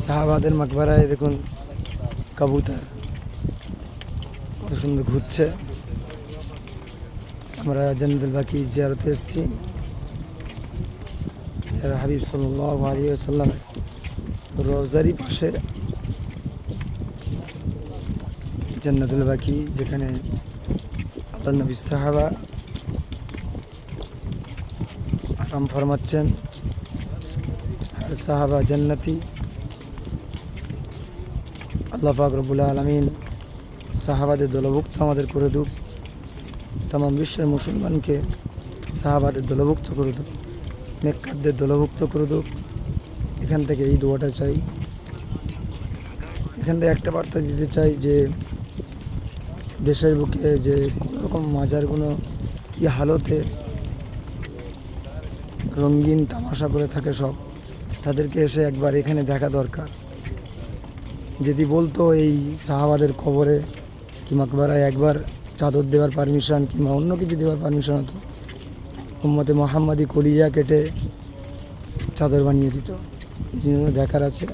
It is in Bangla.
সাহাবাদের মাকবারায় দেখুন কবুতর কত সুন্দর ঘুরছে। আমরা জান্নাতুল বাকি জিয়ারতে এসেছি। হাবিব সাল্লাল্লাহু আলাইহি ওয়াসাল্লাম রওজারই পাশে জান্নাতুল বাকি, যেখানে আল্লাহ নবীর সাহাবা আরাম ফরমাচ্ছেন। আর সাহাবা জান্নাতি। আল্লাহ পাক রব্বুল আলামিন সাহাবাদের দলভুক্ত আমাদের করে দুক, তাম বিশ্বের মুসলমানকে সাহাবাদের দলভুক্ত করে দুক, নেককারদের দলভুক্ত করে দুক। এখান থেকে এই দোয়াটা চাই। এখান থেকে একটা বার্তা দিতে চাই যে দেশের বুকে যে কোনো রকম মাজারগুলো কী হালতে রঙিন তামাশা করে থাকে সব, তাদেরকে এসে একবার এখানে দেখা দরকার। যদি বলতো এই সাহাবাদের কবরে কি মাকবারায় একবার চাদর দেওয়ার পারমিশন কিংবা অন্য কিছু দেওয়ার পারমিশন হতো, উম্মতে মোহাম্মদী কলিজা কেটে চাদর বানিয়ে দিত। এই জন্য দেখার আছে।